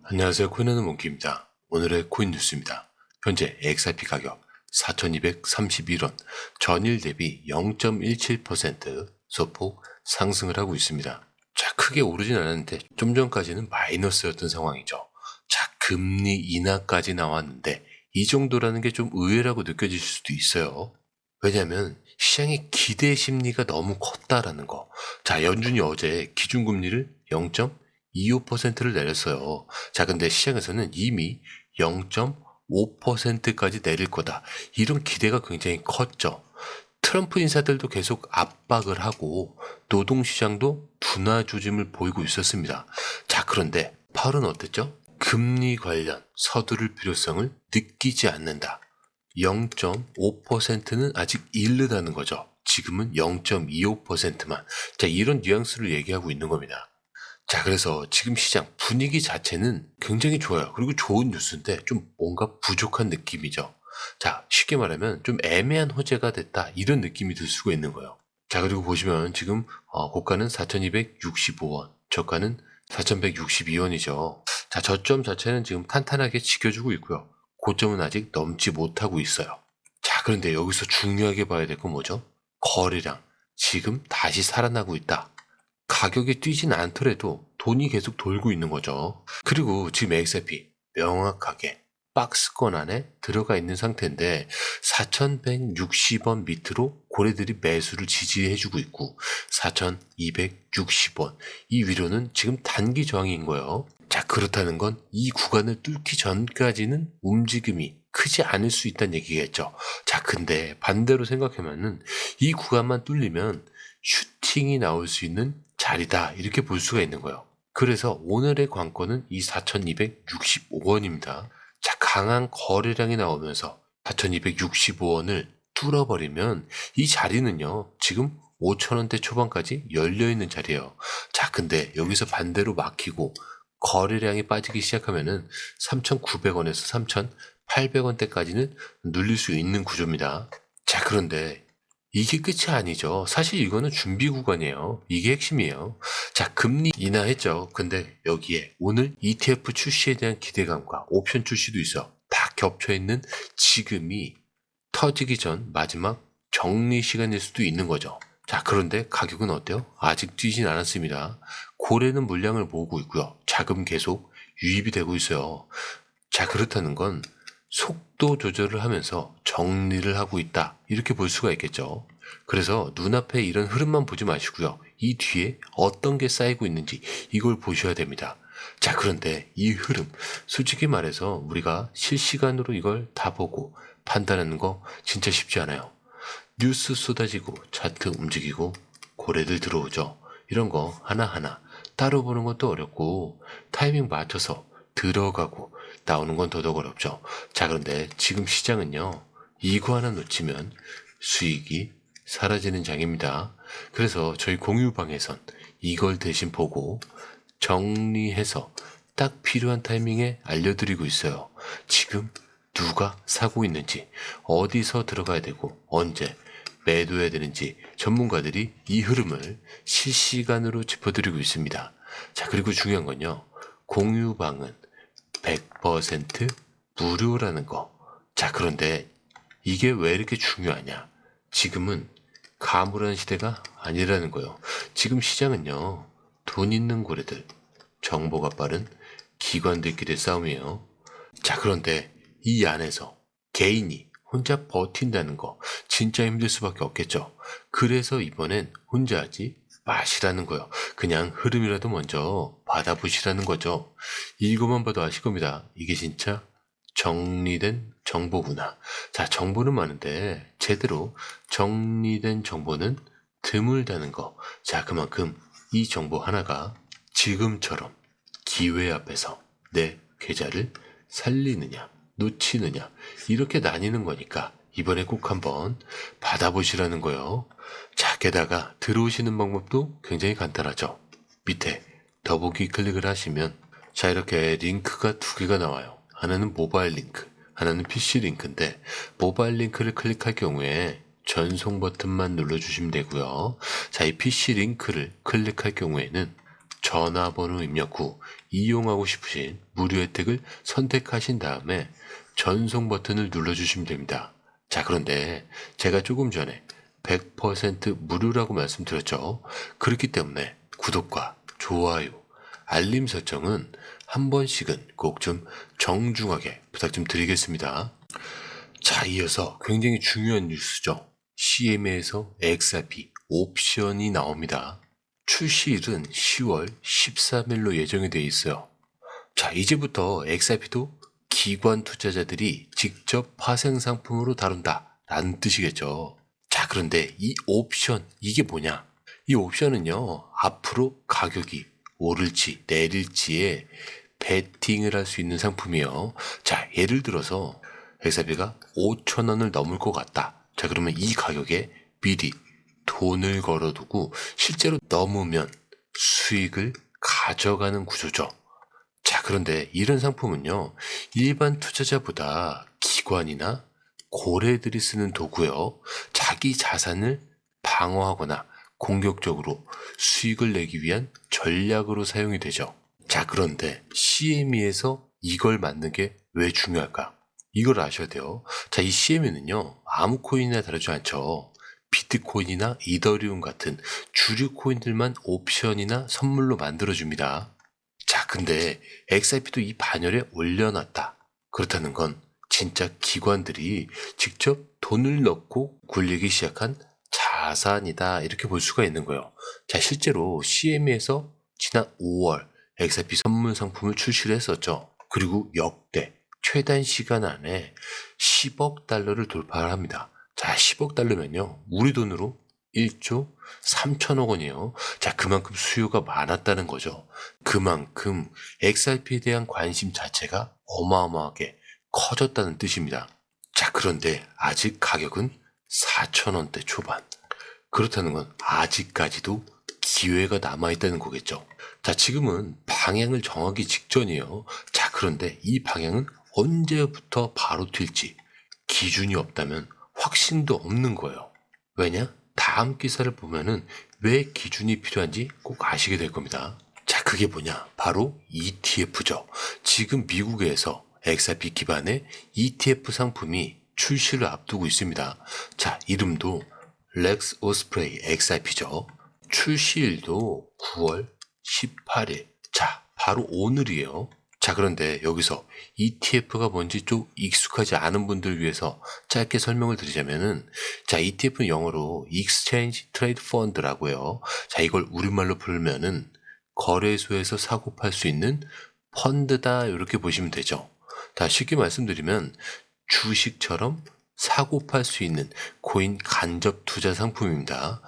안녕하세요. 코인하는 몽키입니다. 오늘의 코인 뉴스입니다. 현재 XRP 가격 4,231원, 전일 대비 0.17% 소폭 상승을 하고 있습니다. 자, 크게 오르진 않았는데 좀 전까지는 마이너스였던 상황이죠. 자, 금리 인하까지 나왔는데 이 정도라는 게 좀 의외라고 느껴질 수도 있어요. 왜냐하면 시장의 기대 심리가 너무 컸다라는 거. 자, 연준이 어제 기준금리를 0.25%를 내렸어요. 자, 근데 시장에서는 이미 0.5%까지 내릴 거다. 이런 기대가 굉장히 컸죠. 트럼프 인사들도 계속 압박을 하고 노동시장도 둔화 조짐을 보이고 있었습니다. 자, 그런데 파월은 어땠죠? 금리 관련 서두를 필요성을 느끼지 않는다. 0.5%는 아직 이르다는 거죠. 지금은 0.25%만. 자, 이런 뉘앙스를 얘기하고 있는 겁니다. 자, 그래서 지금 시장 분위기 자체는 굉장히 좋아요. 그리고 좋은 뉴스인데 좀 뭔가 부족한 느낌이죠. 자, 쉽게 말하면 좀 애매한 호재가 됐다. 이런 느낌이 들 수가 있는 거예요. 자, 그리고 보시면 지금 고가는 4,265원, 저가는 4,162원이죠. 자, 저점 자체는 지금 탄탄하게 지켜주고 있고요. 고점은 아직 넘지 못하고 있어요. 자, 그런데 여기서 중요하게 봐야 될 건 뭐죠? 거래량. 지금 다시 살아나고 있다. 가격이 뛰진 않더라도 돈이 계속 돌고 있는 거죠. 그리고 지금 XRP 명확하게 박스권 안에 들어가 있는 상태인데 4,160원 밑으로 고래들이 매수를 지지해주고 있고 4,260원 이 위로는 지금 단기 저항인 거예요. 자, 그렇다는 건 이 구간을 뚫기 전까지는 움직임이 크지 않을 수 있다는 얘기겠죠. 자, 근데 반대로 생각하면은 이 구간만 뚫리면 슈팅이 나올 수 있는 자리다 이렇게 볼 수가 있는 거예요. 그래서 오늘의 관건은 이 4,265원입니다. 자, 강한 거래량이 나오면서 4,265원을 뚫어버리면 이 자리는요 지금 5,000원대 초반까지 열려있는 자리예요. 자, 근데 여기서 반대로 막히고 거래량이 빠지기 시작하면은 3,900원에서 3,800원대까지는 눌릴 수 있는 구조입니다. 자, 그런데 이게 끝이 아니죠. 사실 이거는 준비 구간이에요. 이게 핵심이에요. 자, 금리 인하했죠. 근데 여기에 오늘 ETF 출시에 대한 기대감과 옵션 출시도 있어. 다 겹쳐있는 지금이 터지기 전 마지막 정리 시간일 수도 있는 거죠. 자, 그런데 가격은 어때요? 아직 뛰진 않았습니다. 고래는 물량을 모으고 있고요. 자금 계속 유입이 되고 있어요. 자, 그렇다는 건 속도 조절을 하면서 정리를 하고 있다. 이렇게 볼 수가 있겠죠. 그래서 눈앞에 이런 흐름만 보지 마시고요. 이 뒤에 어떤 게 쌓이고 있는지 이걸 보셔야 됩니다. 자, 그런데 이 흐름, 솔직히 말해서 우리가 실시간으로 이걸 다 보고 판단하는 거 진짜 쉽지 않아요. 뉴스 쏟아지고 차트 움직이고 고래들 들어오죠. 이런 거 하나하나 따로 보는 것도 어렵고 타이밍 맞춰서 들어가고 나오는 건 더더욱 어렵죠. 자, 그런데 지금 시장은요. 이거 하나 놓치면 수익이 사라지는 장입니다. 그래서 저희 공유방에선 이걸 대신 보고 정리해서 딱 필요한 타이밍에 알려드리고 있어요. 지금 누가 사고 있는지, 어디서 들어가야 되고, 언제 매도해야 되는지 전문가들이 이 흐름을 실시간으로 짚어드리고 있습니다. 자, 그리고 중요한 건요. 공유방은 100% 무료라는 거. 자, 그런데 이게 왜 이렇게 중요하냐? 지금은 가물한 시대가 아니라는 거예요. 지금 시장은요. 돈 있는 고래들, 정보가 빠른 기관들끼리의 싸움이에요. 자, 그런데 이 안에서 개인이 혼자 버틴다는 거 진짜 힘들 수밖에 없겠죠. 그래서 이번엔 혼자 하지 마시라는 거예요. 그냥 흐름이라도 먼저 받아보시라는 거죠. 이것만 봐도 아실 겁니다. 이게 진짜 정리된 정보구나. 자, 정보는 많은데 제대로 정리된 정보는 드물다는 거. 자, 그만큼 이 정보 하나가 지금처럼 기회 앞에서 내 계좌를 살리느냐 놓치느냐 이렇게 나뉘는 거니까 이번에 꼭 한번 받아보시라는 거예요. 자, 게다가 들어오시는 방법도 굉장히 간단하죠. 밑에 더보기 클릭을 하시면 자, 이렇게 링크가 두 개가 나와요. 하나는 모바일 링크, 하나는 PC 링크인데 모바일 링크를 클릭할 경우에 전송 버튼만 눌러주시면 되고요. 자, 이 PC 링크를 클릭할 경우에는 전화번호 입력 후 이용하고 싶으신 무료 혜택을 선택하신 다음에 전송 버튼을 눌러주시면 됩니다. 자, 그런데 제가 조금 전에 100% 무료라고 말씀드렸죠. 그렇기 때문에 구독과 좋아요, 알림 설정은 한 번씩은 꼭 좀 정중하게 부탁 좀 드리겠습니다. 자, 이어서 굉장히 중요한 뉴스죠. CMA에서 XRP 옵션이 나옵니다. 출시일은 10월 13일로 예정이 되어 있어요. 자, 이제부터 XRP도 기관 투자자들이 직접 파생 상품으로 다룬다 라는 뜻이겠죠. 자, 그런데 이 옵션, 이게 뭐냐? 이 옵션은요, 앞으로 가격이 오를지 내릴지에 베팅을 할 수 있는 상품이에요. 자, 예를 들어서 XRP가 5,000원을 넘을 것 같다. 자, 그러면 이 가격에 미리 돈을 걸어두고 실제로 넘으면 수익을 가져가는 구조죠. 자, 그런데 이런 상품은요, 일반 투자자보다 기관이나 고래들이 쓰는 도구요, 자기 자산을 방어하거나 공격적으로 수익을 내기 위한 전략으로 사용이 되죠. 자, 그런데 CME에서 이걸 만든 게 왜 중요할까? 이걸 아셔야 돼요. 자, 이 CME는요, 아무 코인이나 다르지 않죠. 비트코인이나 이더리움 같은 주류 코인들만 옵션이나 선물로 만들어줍니다. 자, 근데 XRP도 이 반열에 올려놨다. 그렇다는 건 진짜 기관들이 직접 돈을 넣고 굴리기 시작한 자산이다. 이렇게 볼 수가 있는 거예요. 자, 실제로 CME에서 지난 5월 XRP 선물 상품을 출시를 했었죠. 그리고 역대 최단 시간 안에 10억 달러를 돌파를 합니다. 자, 10억 달러면요, 우리 돈으로 1조 3천억 원이에요. 자, 그만큼 수요가 많았다는 거죠. 그만큼 XRP에 대한 관심 자체가 어마어마하게 커졌다는 뜻입니다. 자, 그런데 아직 가격은 4천원대 초반. 그렇다는 건 아직까지도 기회가 남아있다는 거겠죠. 자, 지금은 방향을 정하기 직전이에요. 자, 그런데 이 방향은 언제부터 바로 튈지 기준이 없다면 확신도 없는 거예요. 왜냐? 다음 기사를 보면은 왜 기준이 필요한지 꼭 아시게 될 겁니다. 자, 그게 뭐냐? 바로 ETF죠. 지금 미국에서 XRP 기반의 ETF 상품이 출시를 앞두고 있습니다. 자, 이름도 렉스 오스프레이 XRP죠. 출시일도 9월 18일. 자, 바로 오늘이에요. 자, 그런데 여기서 ETF가 뭔지 좀 익숙하지 않은 분들 위해서 짧게 설명을 드리자면은, 자, ETF는 영어로 Exchange Trade Fund라고요. 자, 이걸 우리말로 풀면은 거래소에서 사고 팔 수 있는 펀드다, 이렇게 보시면 되죠. 다 쉽게 말씀드리면 주식처럼 사고 팔 수 있는 코인 간접 투자 상품입니다.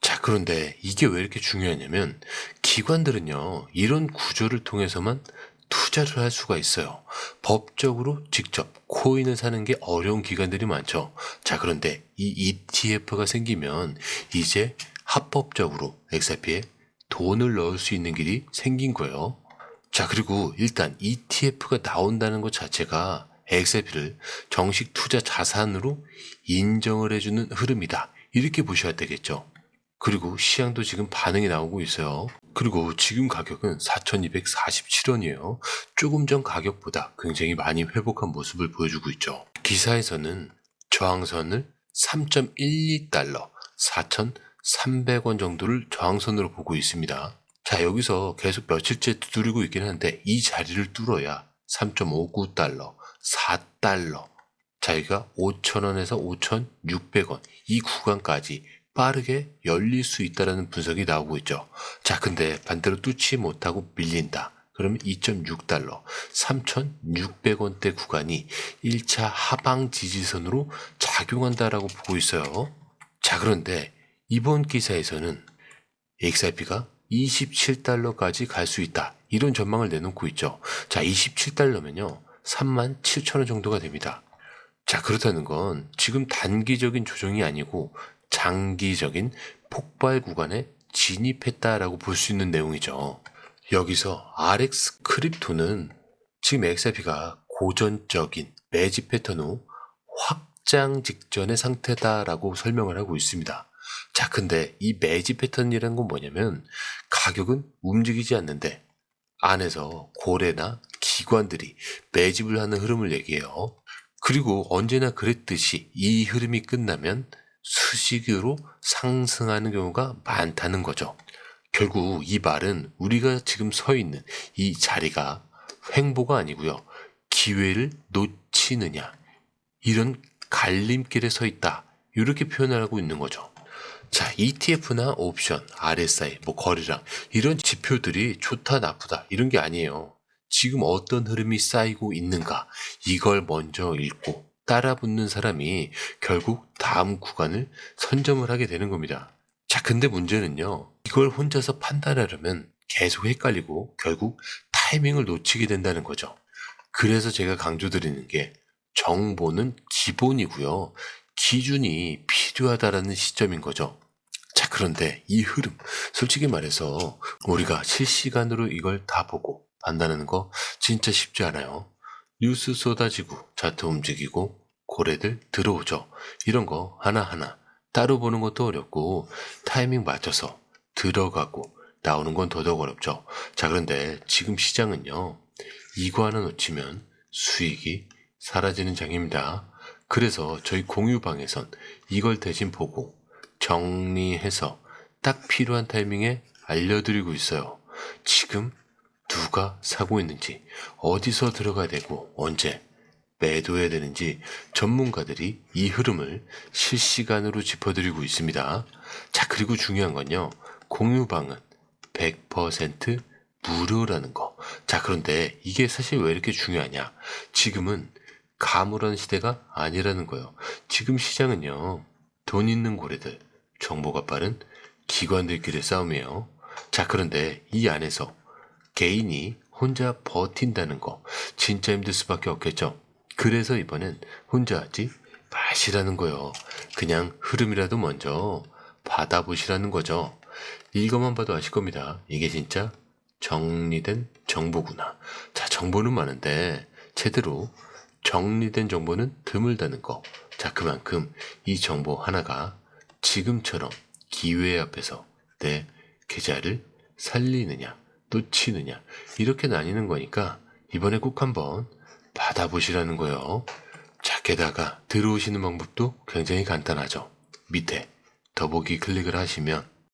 자, 그런데 이게 왜 이렇게 중요하냐면 기관들은요, 이런 구조를 통해서만 투자를 할 수가 있어요. 법적으로 직접 코인을 사는 게 어려운 기관들이 많죠. 자, 그런데 이 ETF가 생기면 이제 합법적으로 XRP에 돈을 넣을 수 있는 길이 생긴 거예요. 자, 그리고 일단 ETF가 나온다는 것 자체가 XRP를 정식 투자 자산으로 인정을 해주는 흐름이다. 이렇게 보셔야 되겠죠. 그리고 시장도 지금 반응이 나오고 있어요. 그리고 지금 가격은 4,247원이에요. 조금 전 가격보다 굉장히 많이 회복한 모습을 보여주고 있죠. 기사에서는 저항선을 3.12달러, 4,300원 정도를 저항선으로 보고 있습니다. 자, 여기서 계속 며칠째 두드리고 있긴 한데 이 자리를 뚫어야 3.59달러, 4달러, 자기가 5,000원에서 5,600원 이 구간까지 빠르게 열릴 수 있다는 분석이 나오고 있죠. 자, 근데 반대로 뚫지 못하고 밀린다. 그러면 2.6달러, 3,600원대 구간이 1차 하방 지지선으로 작용한다라고 보고 있어요. 자, 그런데 이번 기사에서는 XRP가 27달러까지 갈 수 있다. 이런 전망을 내놓고 있죠. 자, 27달러면요. 37,000원 정도가 됩니다. 자, 그렇다는 건 지금 단기적인 조정이 아니고 장기적인 폭발 구간에 진입했다라고 볼 수 있는 내용이죠. 여기서 RX 크립토는 지금 XRP가 고전적인 매집 패턴 후 확장 직전의 상태다라고 설명을 하고 있습니다. 자, 근데 이 매집 패턴이라는 건 뭐냐면 가격은 움직이지 않는데 안에서 고래나 기관들이 매집을 하는 흐름을 얘기해요. 그리고 언제나 그랬듯이 이 흐름이 끝나면 수직으로 상승하는 경우가 많다는 거죠. 결국 이 말은 우리가 지금 서 있는 이 자리가 횡보가 아니고요. 기회를 놓치느냐, 이런 갈림길에 서 있다, 이렇게 표현을 하고 있는 거죠. 자, ETF나 옵션, RSI, 거래량, 이런 지표들이 좋다 나쁘다 이런 게 아니에요. 지금 어떤 흐름이 쌓이고 있는가, 이걸 먼저 읽고 따라 붙는 사람이 결국 다음 구간을 선점을 하게 되는 겁니다. 자, 근데 문제는요, 이걸 혼자서 판단하려면 계속 헷갈리고 결국 타이밍을 놓치게 된다는 거죠. 그래서 제가 강조드리는 게, 정보는 기본이고요. 기준이 필요하다라는 시점인 거죠. 자, 그런데 이 흐름, 솔직히 말해서 우리가 실시간으로 이걸 다 보고 판단하는 거 진짜 쉽지 않아요. 뉴스 쏟아지고 차트 움직이고 고래들 들어오죠. 이런 거 하나하나 따로 보는 것도 어렵고 타이밍 맞춰서 들어가고 나오는 건 더더욱 어렵죠. 자, 그런데 지금 시장은요, 이거 하나 놓치면 수익이 사라지는 장입니다. 그래서 저희 공유방에선 이걸 대신 보고 정리해서 딱 필요한 타이밍에 알려드리고 있어요. 지금 누가 사고 있는지, 어디서 들어가야 되고 언제 매도해야 되는지 전문가들이 이 흐름을 실시간으로 짚어드리고 있습니다. 자, 그리고 중요한 건요, 공유방은 100% 무료라는 거. 자, 그런데 이게 사실 왜 이렇게 중요하냐? 지금은 가물한 시대가 아니라는 거예요. 지금 시장은요, 돈 있는 고래들, 정보가 빠른 기관들끼리의 싸움이에요. 자, 그런데 이 안에서 개인이 혼자 버틴다는 거 진짜 힘들 수밖에 없겠죠. 그래서 이번엔 혼자 하지 마시라는 거예요. 그냥 흐름이라도 먼저 받아보시라는 거죠. 이것만 봐도 아실 겁니다. 이게 진짜 정리된 정보구나. 자, 정보는 많은데 제대로 정리된 정보는 드물다는 거. 자, 그만큼 이 정보 하나가 지금처럼 기회 앞에서 내 계좌를 살리느냐 놓치느냐, 이렇게 나뉘는 거니까 이번에 꼭 한번 받아보시라는 거예요. 자, 게다가 들어오시는 방법도 굉장히 간단하죠. 밑에 더보기 클릭을 하시면